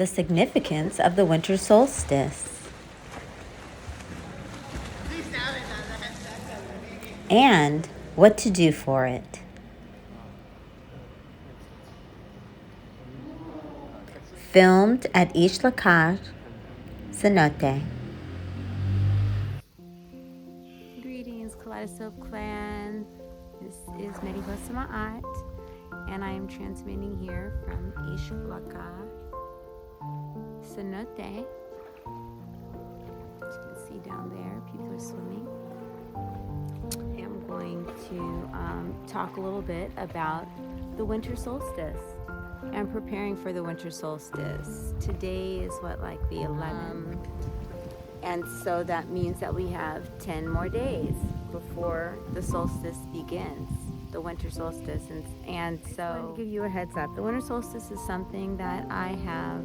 the significance of the winter solstice and what to do for it. Filmed at Xlakaj Cenote. Greetings, Kaleidoscope Clan. This is Marioposa Maát, and I am transmitting here from Xlakaj Cenote. As you can see down there, people are swimming. I'm going to talk a little bit about the winter solstice and preparing for the winter solstice. Today is the 11th. And so that means that we have 10 more days before the solstice begins, the winter solstice. And so, to give you a heads up, the winter solstice is something that I have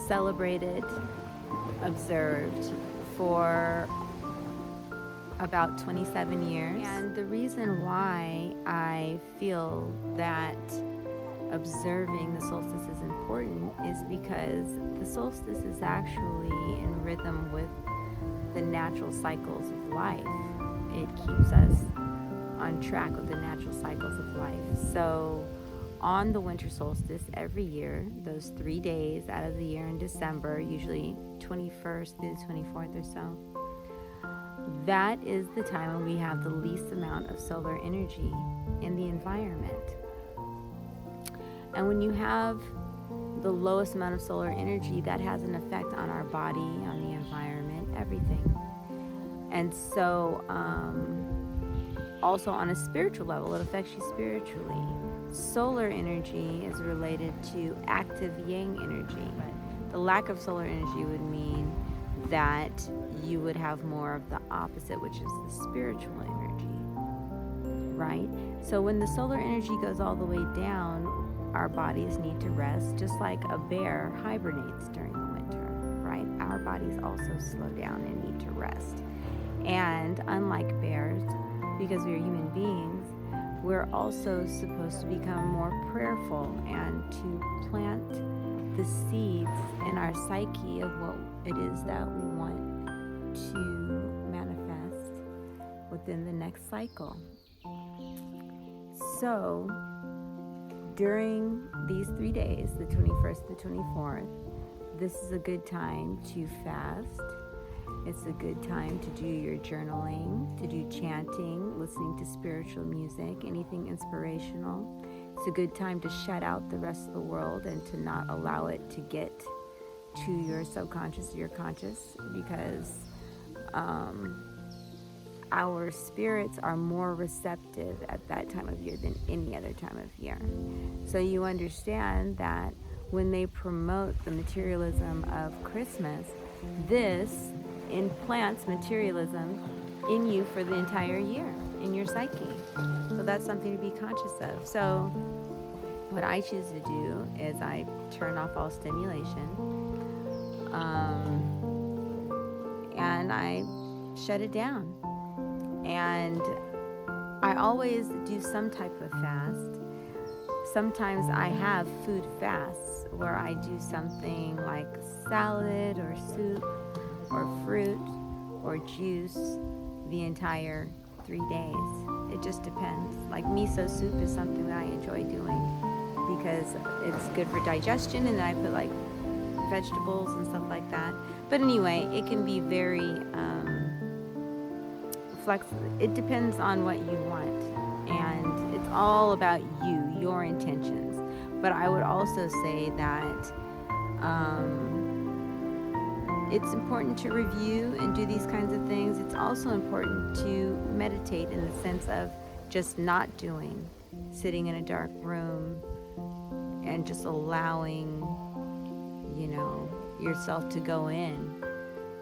celebrated, observed for about 27 years. And the reason why I feel that observing the solstice is important is because the solstice is actually in rhythm with the natural cycles of life. It keeps us on track with the natural cycles of life. So on the winter solstice every year, those 3 days out of the year in December, usually 21st through the 24th or so, that is the time when we have the least amount of solar energy in the environment. And when you have the lowest amount of solar energy, that has an effect on our body, on the environment, everything. And so, also on a spiritual level, it affects you spiritually. Solar energy is related to active yang energy. The lack of solar energy would mean that you would have more of the opposite, which is the spiritual energy, right? So when the solar energy goes all the way down, our bodies need to rest, just like a bear hibernates during the winter, right? Our bodies also slow down and need to rest. And unlike bears, because we are human beings, we're also supposed to become more prayerful and to plant the seeds in our psyche of what it is that we want to manifest within the next cycle. So during these 3 days, the 21st to 24th, this is a good time to fast. It's a good time to do your journaling, to do chanting, listening to spiritual music, anything inspirational. It's a good time to shut out the rest of the world and to not allow it to get to your subconscious or your conscious, because our spirits are more receptive at that time of year than any other time of year. So you understand that when they promote the materialism of Christmas, this implants materialism in you for the entire year, in your psyche. So that's something to be conscious of. So what I choose to do is I turn off all stimulation, and I shut it down. And I always do some type of fast. Sometimes I have food fasts where I do something like salad or soup or fruit or juice the entire 3 days. It just depends. Like miso soup is something that I enjoy doing because it's good for digestion, and then I put like vegetables and stuff like that. But anyway, it can be very flexible. It depends on what you want, and it's all about you, your intentions. But I would also say that it's important to review and do these kinds of things. It's also important to meditate in the sense of just not doing, sitting in a dark room and just allowing, yourself to go in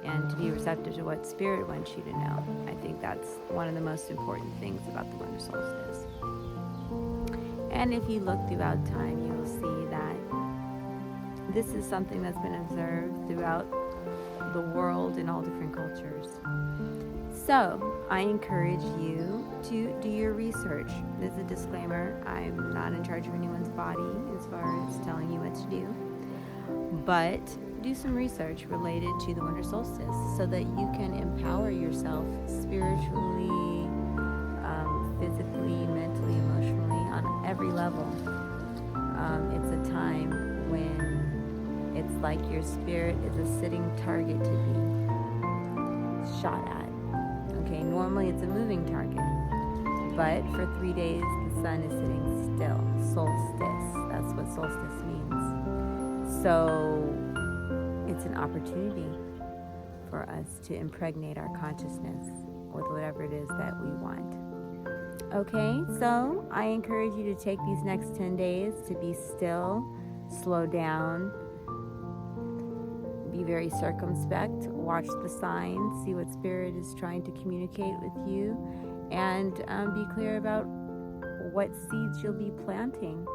and to be receptive to what Spirit wants you to know. I think that's one of the most important things about the winter solstice. And if you look throughout time, you will see that this is something that's been observed throughout the world in all different cultures. So I encourage you to do your research. There's a disclaimer. I'm not in charge of anyone's body as far as telling you what to do. but do some research related to the winter solstice so that you can empower yourself spiritually, physically, mentally, emotionally, on every level. It's a time when it's like your spirit is a sitting target to be shot at. Okay, normally it's a moving target, but for 3 days the sun is sitting still. Solstice, that's what solstice means. So it's an opportunity for us to impregnate our consciousness with whatever it is that we want. Okay, so I encourage you to take these next 10 days to be still, slow down, be very circumspect, watch the signs, see what spirit is trying to communicate with you, and be clear about what seeds you'll be planting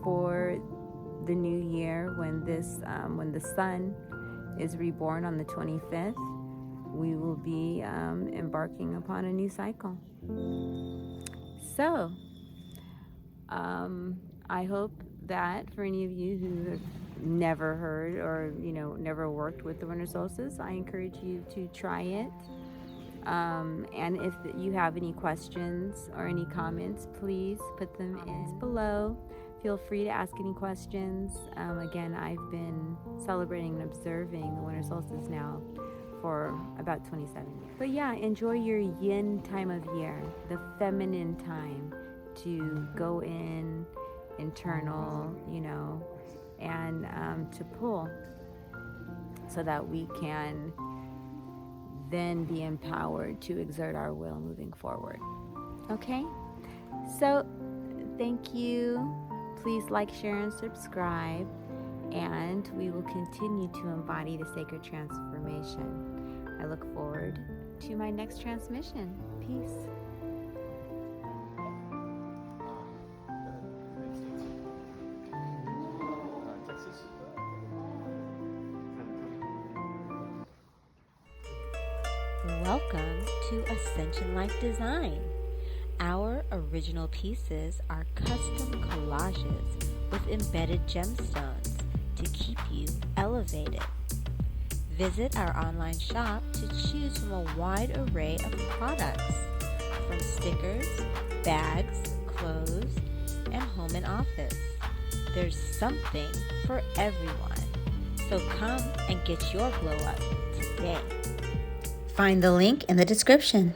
for the new year when the sun is reborn on the 25th. We will be embarking upon a new cycle. So, I hope that for any of you who have never heard or, never worked with the winter solstice, I encourage you to try it. And if you have any questions or any comments, please put them in below. Feel free to ask any questions. Again, I've been celebrating and observing the winter solstice now for about 27 years. But yeah, enjoy your yin time of year, the feminine time to go in, internal, and to pull so that we can then be empowered to exert our will moving forward. Okay? So, thank you. Please like, share, and subscribe, and we will continue to embody the sacred transformation. I look forward to my next transmission. Peace. Welcome to AscensionLife Design. Our original pieces are custom collages with embedded gemstones to keep you elevated. Visit our online shop to choose from a wide array of products, from stickers, bags, clothes, and home and office. There's something for everyone. So come and get your glow up today. Find the link in the description.